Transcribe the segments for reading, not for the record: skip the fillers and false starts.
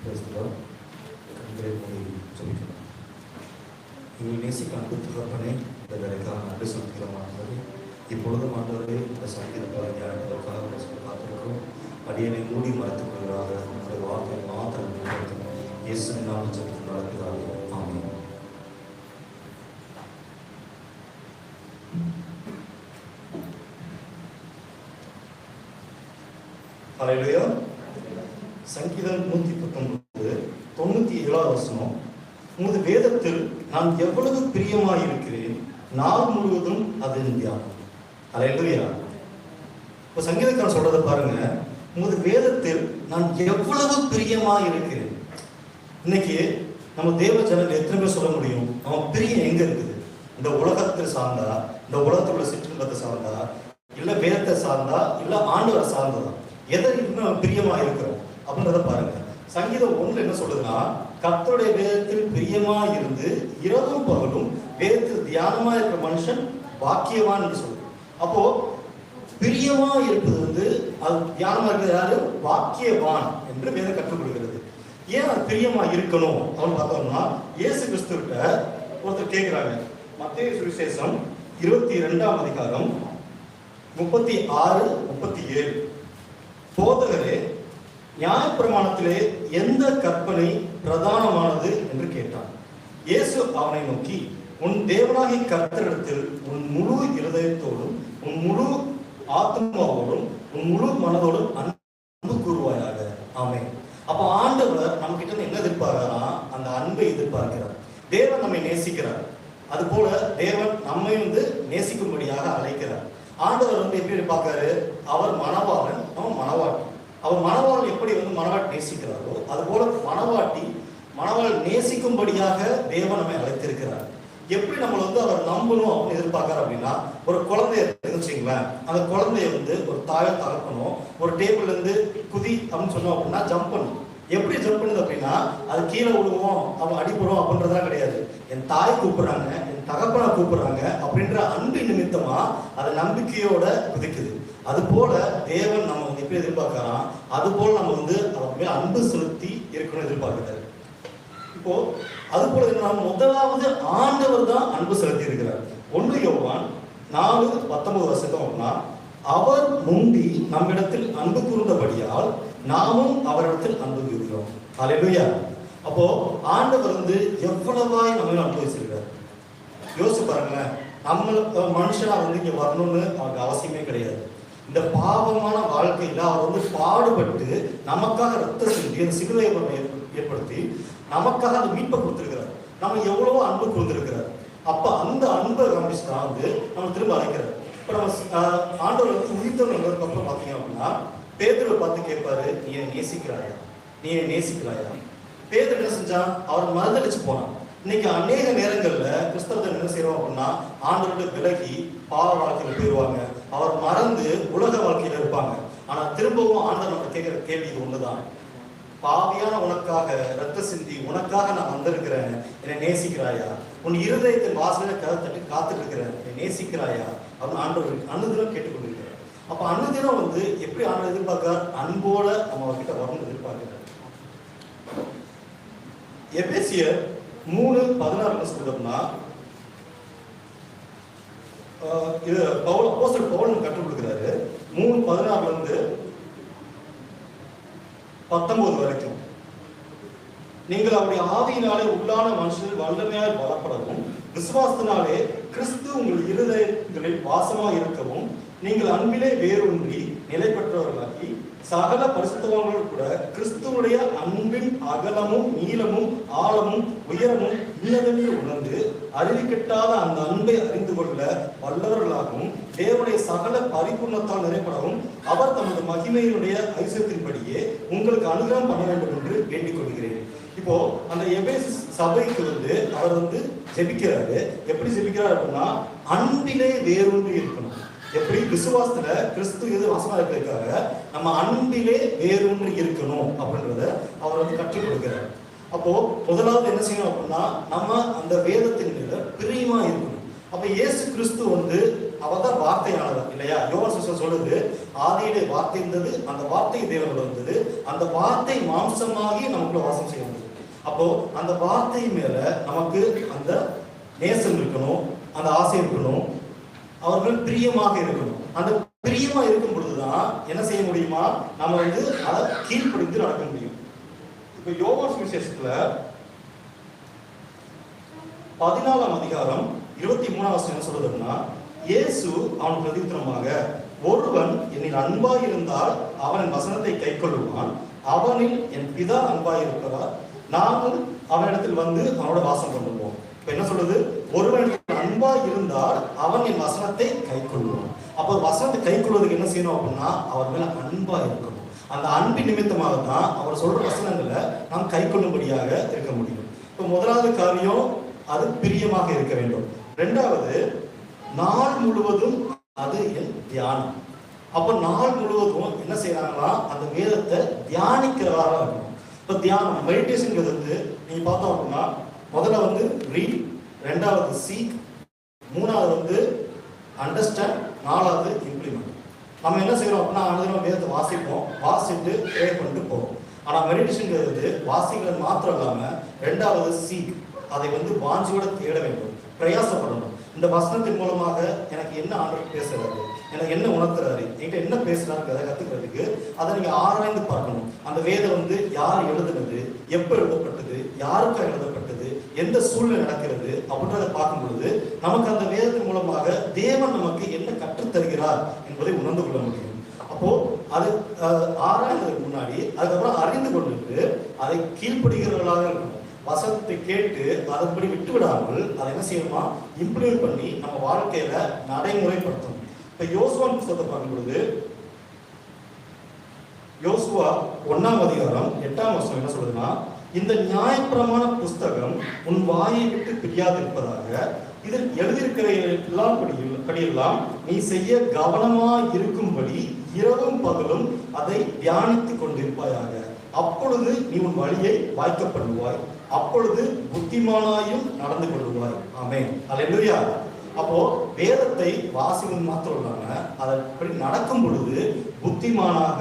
பேசுகிறோம். கண்களை மூடி சொல்லிக்கிறோம். எங்கள் நேசிக்க அன்பு தகப்பனே, இந்த வேலைக்காக நன்றி செலுத்துகிறோம் ஆண்டவரே. இப்பொழுதும் ஆண்டவரே இந்த சங்கீத ஞானங்களுக்காக காத்திருக்கிறோம். அடியனை மூடி மறைத்துக் கொள்கிறாக உங்களுடைய வார்த்தையை மாத்திரம் பயன்படுத்தும். இயேசு நாமத்தில் நடக்கிறார்கள். ஆமென். ஹல்லேலூயா. சங்கீதம் 119 97 வசனம். உமது வேதத்தில் நான் எவ்வளவு பிரியமாயிருக்கிறேன், நாள் முழுவதும் அது தியானம். ஹல்லேலூயா. இப்போ சங்கீதக்காரன் சொல்றதை பாருங்க, உமது வேதத்தில் நான் எவ்வளவு பிரியமாயிருக்கிறேன். இன்னைக்கு நம்ம தேவ ஜனங்கள் எத்தனை பேர் சொல்ல முடியும் நம்ம பிரியம் எங்க இருக்குது? இந்த உலகத்தில் சார்ந்தா, இந்த உலகத்தில் உள்ள சிற்றின்பத்தை சார்ந்தா, இல்ல வேதத்தை சார்ந்தா, இல்ல ஆண்டவரை சார்ந்ததா, எதை நம்ம பிரியமா இருக்கிறோம் அப்படின்றத பாருங்க. சங்கீதம் 1 என்ன சொல்லுதுன்னா, கர்த்தருடைய வேதத்தில் பிரியமா இருந்து இரவும் பகலும் வேதத்தில் தியானமா இருக்கிற மனுஷன் வாக்கியவான் என்று சொல்லுது. அப்போ பிரியமா இருப்பது அது தியானமா இருக்கிறது யாரு? வாக்கியவான் என்று வேதம் கற்றுக் கொடுக்கிறது. ஏன் அது பிரியமா இருக்கணும் அப்படின்னு பார்த்தோம்னா, இயேசு கிறிஸ்துவிட்ட ஒருத்தர் கேட்கிறாங்க. மத்தேயு சுவிசேஷம் 22ஆம் அதிகாரம் 36, 37. போதகரே, நியாயப்பிரமாணத்திலே எந்த கற்பனை பிரதானமானது என்று கேட்டான். இயேசு அவனை நோக்கி, உன் தேவனாகிய கர்த்தரிடத்தில் உன் முழு இருதயத்தோடும், உன் முழு ஆத்மாவோடும், உன் முழு மனதோடும் அன்பு கூறுவாயாக. ஆமென். அப்ப ஆண்டவர் நம்ம கிட்ட என்ன எதிர்பார்க்கிறாரா? அந்த அன்பை எதிர்பார்க்கிறார். தேவன் நம்மை நேசிக்கிறார். அது போல தேவன் நம்மை நேசிக்கும்படியாக அழைக்கிறார். ஆண்டவர் எப்படி பார்க்கிறாரு? அவர் மணவாளன், நம்ம மணவாட்டி. அவர் மணவாளன் எப்படி மணவாட்டி நேசிக்கிறாரோ அது போல மணவாள் நேசிக்கும்படியாக தேவன் நம்மை அழைத்திருக்கிறார். எப்படி நம்மளை அவர் நம்பணும் அப்படின்னு எதிர்பார்க்கிறார் அப்படின்னா, ஒரு குழந்தைய வச்சுங்களேன், அந்த குழந்தைய ஒரு தாயை தகப்பணும், ஒரு டேபிள்ல இருந்து குதி அப்படின்னு சொன்னோம் அப்படின்னா ஜம்ப் பண்ணும். எப்படி ஜம்ப் பண்ணுது அப்படின்னா, அது கீழே விழுவோம், அவன் அடிபடும் அப்படின்றதெல்லாம் கிடையாது. என் தாய் கூப்பிடுறாங்க, என் தகப்பனை கூப்பிடுறாங்க அப்படின்ற அன்பு நிமித்தமா அது நம்பிக்கையோட குதிக்குது. அது போல தேவன் நம்ம எப்படி எதிர்பார்க்கிறான், அது போல நம்ம அவர் மேல் அன்பு செலுத்தி இருக்கணும்னு எதிர்பார்க்கிறாரு. இப்போ அது போல முதலாவது ஆண்டவர் தான் அன்பு செலுத்தி இருக்கிறார். 1 யோவான் 4:19 வசனம்னா, அவர் முந்தி நம்மிடத்தில் அன்பு கூர்ந்தபடியால் நாமும் அவரிடத்தில் அன்பு கூறுகிறோம். ஹல்லேலூயா. அப்போ ஆண்டவர் எவ்வளவாய் நம்ம அன்பு வச்சிருக்காரு யோசிச்சு பாருங்களேன். நம்ம மனுஷனா இங்க வரணும்னு அவருக்கு அவசியமே கிடையாது. இந்த பாவமான வாழ்க்கையில அவர் பாடுபட்டு நமக்காக ரத்த சிந்தி அந்த சிலுவையை ஏற்படுத்தி நமக்காக அந்த மீட்பை கொடுத்திருக்கிறார். நம்ம எவ்வளவோ அன்பு கொடுத்திருக்கிறார். அப்ப அந்த அன்பை காமிச்சுதான் நம்ம திரும்ப அழைக்கிறார். இப்ப நம்ம ஆண்டவர் உயிர்த்தவர்களுக்கு அப்புறம் பாத்தீங்க அப்படின்னா, பேதுருவை பார்த்து கேட்பாரு, நீ நேசிக்கிறாயா, நீ நேசிக்கிறாயா? பேதுரு என்ன செஞ்சான்? அவர் மறந்தடிச்சு போனான். இன்னைக்கு அநேக நேரங்கள்ல கிறிஸ்தவத்தை என்ன செய்யறோம் அப்படின்னா, ஆண்டவரோட விலகி பாவ வாழ்க்கையில போயிடுவாங்க, அவர் மறந்து உலக வாழ்க்கையில இருப்பாங்க. ஆனா திரும்பவும் ஆண்டவர் நம்ம கேட்கிற கேள்வி இது ஒண்ணுதான், பாவியான உனக்காக ரத்த சிந்தி உனக்காக நான் வந்திருக்கிறேன், என்னை நேசிக்கிறாயா? உன் இருதயத்தின் வாசல கதை தட்டி காத்துட்டு இருக்கிறேன், என்னை நேசிக்கிறாயா அப்படின்னு ஆண்டவர் அன்னுதினம் கேட்டுக்கொண்டிருக்கிறார். அப்ப அன்னுதினம் எப்படி ஆண்டவர் எதிர்பார்க்கிறார்? அன்போட நம்ம அவர்கிட்ட வரணும் எதிர்பார்க்கிறார். எபேசியர் 3:16 சொல்றோம்னா, இது அப்போஸ்தலர் பவுல் கற்றுக் கொடுக்கிறாரு. 3:16 19 வரைக்கும், நீங்கள் அவருடைய ஆவியினாலே உள்ளான மனுஷனில் வல்லமையாய் பலப்படவும், விசுவாசத்தினாலே கிறிஸ்து உங்கள் இருதயங்களில் வாசமாக இருக்கவும், நீங்கள் அன்பிலே வேரூன்றி நிலை பெற்றவர்களாகி சகல பரிசுத்தவான்களோடு கூட கிறிஸ்துவனுடைய அன்பின் அகலமும் நீளமும் ஆழமும் உயரமும் இன்னதென்று உணர்ந்து அறிவிக்கட்டாத அந்த அன்பை அறிந்து கொள்ள வல்லவர்களாகவும் தேவனுடைய சகல பரிபூர்ணத்தால் நிறைப்படவும் அவர் தமது மகிமையினுடைய ஐஸ்வரியத்தின்படியே உங்களுக்கு அனுகிரகம் பண்ண வேண்டும் என்று வேண்டிக் கொள்கிறேன். இப்போ அந்த எபேசு சபைக்கு அவர் ஜெபிக்கிறாரு. எப்படி ஜெபிக்கிறார் அப்படின்னா, அன்பிலே வேரூன்றி இருக்கணும். எப்படி விசுவாசத்துல கிறிஸ்து எது வாசமா இருக்கிறதுக்காக நம்ம அன்பிலே வேரூன்றி இருக்கணும் அப்படின்றத அவர் கற்றுக் கொடுக்கிறார். அப்போ முதலாவது என்ன செய்யணும் அப்படின்னா, நம்ம அந்த வேதத்தின் மீது பிரியமா இருக்கணும். அப்ப இயேசு கிறிஸ்து அவர் தான் வார்த்தையானவர் இல்லையா? யோவான் சுவிசேஷம் சொல்லுது, ஆதியிலே வார்த்தை இருந்தது, அந்த வார்த்தை தேவனோட இருந்தது, அந்த வார்த்தை மாம்சமாகி நமக்குள்ள வாசம் செய்ய வந்தது. அப்போ அந்த வார்த்தை மேல நமக்கு அந்த நேசம் இருக்கணும், அந்த ஆசை இருக்கணும், அவர்கள் பிரியமாக இருக்கணும். அந்த பிரியமா இருக்கும் பொழுதுதான் என்ன செய்ய முடியுமா? நம்ம வந்து அதை கீழ்ப்படிந்து நடக்க முடியும். இப்ப யோவான் சுவிசேஷத்துல 14ஆம் அதிகாரம் 23ஆம் வசனம் என்ன சொல்றதுன்னா, இயேசு அவன் பிரதித்திரமாக, ஒருவன் என்னில் அன்பாய் இருந்தால் அவன் வசனத்தை கைக்கொள்ளுவான், அவனில் என் பிதா அன்பாய் இருக்கிறார், நாங்கள் அவனிடத்தில் வந்து அவனோட வாசம் பண்ணுவோம். இப்ப என்ன சொல்றது? ஒருவன் அன்பா இருந்தால் அவன் என் வசனத்தை கைக்கொள்வான். அப்போ வசனத்தை கைக்கொள்வதற்கு என்ன செய்யணும் அப்படின்னா, அவர் மேல அன்பா இருக்கணும். அந்த அன்பின் நிமித்தமாக தான் அவர் சொல்ற வசனங்களை நாம் கைக்கொள்ளும்படியாக இருக்க முடியும். இப்போ முதலாவது காரியம், அது பிரியமாக இருக்க வேண்டும். இரண்டாவது, நாள் முழுவதும் அது என் தியானம். அப்ப நாள் முழுவதும் என்ன செய்யறாங்கன்னா, அந்த வேதத்தை தியானிக்கிறவராக இருக்கணும். இப்ப தியானம், மெடிடேஷன் வந்து நீங்க பார்த்தோம் அப்படின்னா, முதல்ல வந்து ரீட், ரெண்டாவது சீக், மூணாவது வந்து அண்டர்ஸ்டாண்ட், நாலாவது இம்ப்ளிமெண்ட். நம்ம என்ன செய்யறோம் அப்படின்னா, அனுதினம் வேதத்தை வாசிப்போம், வாசிட்டு ப்ரே பண்ணிட்டு போவோம். ஆனா மெடிடேஷன் வாசிக்கிறது மாத்திரம் இல்லாம, ரெண்டாவது சீக், அதை வந்து வாஞ்சியோட தேட வேண்டும், பிரயாசப்படணும். இந்த வசனத்தின் மூலமாக எனக்கு என்ன ஆண்டவர் பேசுறாரு, எனக்கு என்ன உணர்த்துறாரு, என்கிட்ட என்ன பேசுறாரு அதை கத்துக்கிறதுக்கு அதை நீங்க ஆராய்ந்து பார்க்கணும். அந்த வேதம் வந்து யார் எழுதுனது, எப்ப எழுதப்பட்டது, யாருக்கா எழுதப்பட்டது, எந்த சூழ்நிலை நடக்கிறது அப்படின்றத பார்க்கும் பொழுது நமக்கு அந்த வேதத்தின் மூலமாக தேவன் நமக்கு என்ன கற்றுத்தருகிறார் என்பதை உணர்ந்து கொள்ள முடியும். அப்போ அது ஆராய்ந்ததுக்கு முன்னாடி அதுக்கப்புறம் அறிந்து கொண்டுட்டு அதை கீழ்ப்படுகிறவர்களாக இருக்கணும். வசனத்தை கேட்டு அதன்படி விட்டு விடாமல் அதை என்ன செய்யணுமா, இம்ப்ளிமெண்ட் பண்ணி நம்ம வாழ்க்கையில நடைமுறைப்படுத்தணும். இப்ப யோசுவா புத்தகத்தை பார்க்கும் பொழுது, யோசுவா 1ஆம் அதிகாரம் 8ஆம் வசனம் என்ன சொல்லுதுன்னா, இந்த நியாயப்பிரமாண புஸ்தகம் உன் வாயை விட்டு பிரியாதிருப்பதாக, இதில் எழுதியிருக்கிற படியெல்லாம் நீ செய்ய கவனமா இருக்கும்படி இரவும் பகலும் அதை தியானித்துக் கொண்டிருப்பாயாக. அப்பொழுது நீ உன் வழியை வாய்க்க பண்ணுவாய், அப்பொழுது புத்திமானாயும் நடந்து கொள்வாய். ஆமென், அல்லேலூயா. அப்போ வேதத்தை வாசிப்பது மாத்திரம் இல்லாம அதன்படி நடக்கும் பொழுது புத்திமானாக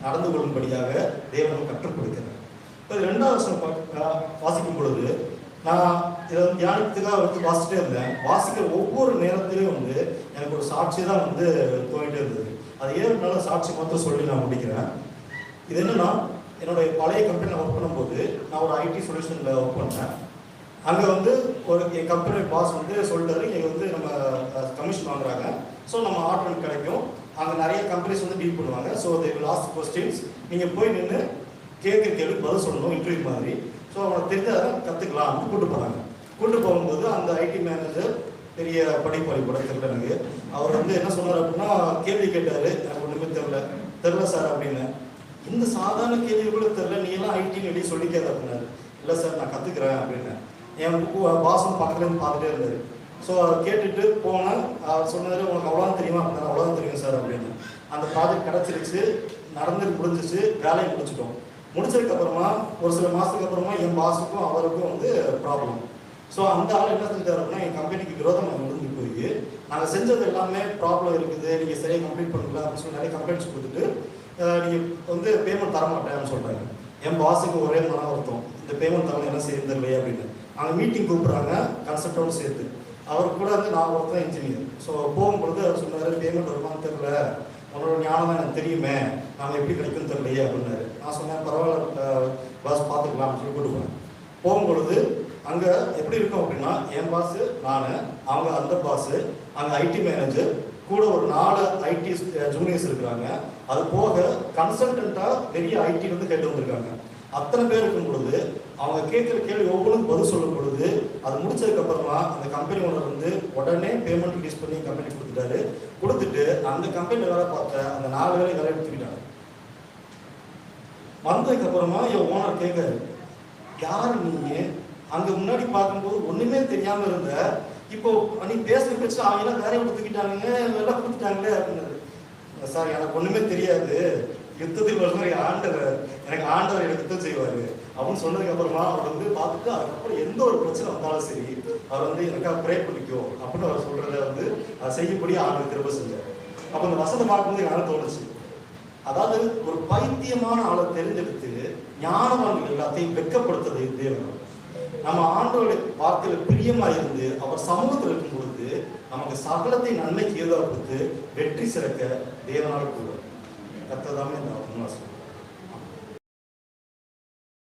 நடந்து கொள்ளும்படியாக தேவன் கற்றுக் கொடுக்கிறார். ரெண்டாவது வருஷம் வாசிக்கும் பொழுது நான் இதை தியானத்துக்காக வந்து வாசிச்சுட்டே இருந்தேன். வாசிக்கிற ஒவ்வொரு நேரத்திலையும் வந்து எனக்கு ஒரு சாட்சி தான் வந்து தோணிட்டே இருந்தது. அது ஏழு சாட்சி மட்டும் சொல்லி நான் முடிக்கிறேன். இது என்னன்னா, என்னுடைய பழைய கம்பெனியில் ஒர்க் பண்ணும்போது நான் ஒரு ஐடி சொல்யூஷனில் ஒர்க் பண்ணேன். அங்கே வந்து ஒரு என் கம்பெனி பாஸ் வந்து சொல்லிட்டாரு, இங்கே வந்து நம்ம கமிஷன் வாங்குறாங்க, ஸோ நம்ம ஆர்டர் கிடைக்கும். அங்கே நிறைய கம்பெனிஸ் வந்து டீல் பண்ணுவாங்க. So they will ask questions, நீங்கள் போய் நின்று கேட்குற கேள்வி பதில் சொல்லணும், இன்டர்வியூ மாதிரி. ஸோ அவனை தெரிஞ்சதை கற்றுக்கலாம் கூட்டு போகிறாங்க. கூட்டு போகும்போது அந்த ஐடி மேனேஜர் பெரிய படிப்பாளி கூட தெரியல எனக்கு. அவர் வந்து என்ன சொன்னார் அப்படின்னா, கேள்வி கேட்டார். எனக்கு ஒன்றுமே தெரில சார் அப்படின்னு. இந்த சாதாரண கேள்வி கூட தெரில, நீ எல்லாம் ஐடின்னு வெளியே சொல்லிக்காது அப்படின்னாரு. இல்லை சார் நான் கற்றுக்குறேன் அப்படின்னு. என் பாசம் பக்கத்துலேருந்து பார்த்துட்டே இருந்தார். ஸோ அதை கேட்டுட்டு போனேன். அவர் சொன்னார், உனக்கு அவ்வளோதான் தெரியுமா அப்படின்னா, அவ்வளோதான் தெரியும் சார் அப்படின்னு. அந்த ப்ராஜெக்ட் கிடச்சிருச்சு, நடந்து முடிஞ்சிச்சு, வேலையை முடிச்சிட்டோம். முடிச்சதுக்கப்புறமா ஒரு சில மாதத்துக்கு அப்புறமா என் பாஸுக்கும் அவருக்கும் வந்து ப்ராப்ளம். ஸோ அந்த ஆள் என்ன செஞ்சார் அப்படின்னா, என் கம்பெனிக்கு விரோதமாக விழுந்து போய், நாங்கள் செஞ்சது எல்லாமே ப்ராப்ளம் இருக்குது, நீங்கள் சரியாக கம்ப்ளீட் பண்ணல அப்படின்னு சொல்லி நிறைய கம்ப்ளைண்ட்ஸ் கொடுத்துட்டு, நீங்கள் வந்து பேமெண்ட் தர மாட்டேன்னு சொல்கிறாங்க. என் பாஸுக்கு ஒரே மன வருத்தம், இந்த பேமெண்ட் தரணும் என்ன செய்யறது இல்லையா அப்படின்னு. அங்கே மீட்டிங் கூப்பிட்றாங்க கன்சல்டோடு சேர்த்து. அவர் கூட வந்து நான் ஒருத்தன் இன்ஜினியர். ஸோ போகும்பொழுது அவர் சொன்னார், பேமெண்ட் வருமானு தெரியல, உன்னோட ஞானம் தான் எனக்கு தெரியுமே, நாங்கள் எப்படி கிடைக்கும்னு தெரியலையே அப்படின்னாரு. நான் சொன்னேன், பரவாயில்ல பாஸ் பார்த்துக்கலாம் சொல்லி கூட்டு போனேன். போகும்பொழுது அங்கே எப்படி இருக்கும் அப்படின்னா, என் பாஸு, நான், அவங்க அந்த பாஸு, அங்கே ஐடி மேனேஜர் கூட ஒரு 4 ஐடி ஜூனியர்ஸ் இருக்கிறாங்க. அது போக கன்சல்டண்ட்டாக பெரிய ஐடியிலேருந்து கேட்டு வந்திருக்காங்க. அத்தனை பேர் இருக்கும் பொழுது அவங்க கேட்குற கேள்வி ஒவ்வொன்றும் பதில் சொல்லும் பொழுது, அது முடிச்சதுக்கப்புறமா அந்த கம்பெனி ஓனர் வந்து உடனே பேமெண்ட் ரிலீஸ் பண்ணி கம்பெனி கொடுத்துட்டாரு. கொடுத்துட்டு அந்த கம்பெனியில் வேலை பார்த்த அந்த 4 வேலை வேலை எடுத்துக்கிட்டாங்க. வந்ததுக்கப்புறமா என் ஓனர் கேட்காரு, யார் நீங்கள்? அங்கே முன்னாடி பார்க்கும்போது ஒன்றுமே தெரியாமல் இருந்த, இப்போ நீ பேசுகிற பேச்சு அவங்க வேலையை கொடுத்துக்கிட்டாங்க, வேலை கொடுத்துட்டாங்களே அப்படின்னாரு. சார் எனக்கு ஒன்றுமே தெரியாது, யுத்தத்தில் வரும்போது எனக்கு ஆண்டவர் எனக்கு யுத்தம் செய்வாரு அப்படின்னு சொன்னதுக்கு அப்புறமா அவர் வந்து பார்த்துட்டு அதுக்கப்புறம் எந்த ஒரு பிரச்சனை வந்தாலும் சரி அவர் வந்து எனக்காக ப்ரே பண்ணிக்கும் அப்படின்னு அவர் சொல்றத வந்து அதை செய்யப்படி ஆண்டவர் திரும்ப செஞ்சார். அப்ப அந்த வசனத்தை பார்க்கும்போது எனக்கு தோணுச்சு, அதாவது ஒரு பைத்தியமான ஆளை தெரிஞ்செடுத்து ஞானவான்கள் எல்லாத்தையும் வெட்கப்படுத்துறது தேவன். நம்ம ஆண்டவருடைய வார்த்தையில பிரியமா இருந்து அவர் சமூகத்தில் இருக்கும் பொழுது நமக்கு சகலத்தை நன்மைக்கு ஏதோ கொடுத்து வெற்றி சிறக்க தேவனால கூட கர்த்தர் தாமே இந்த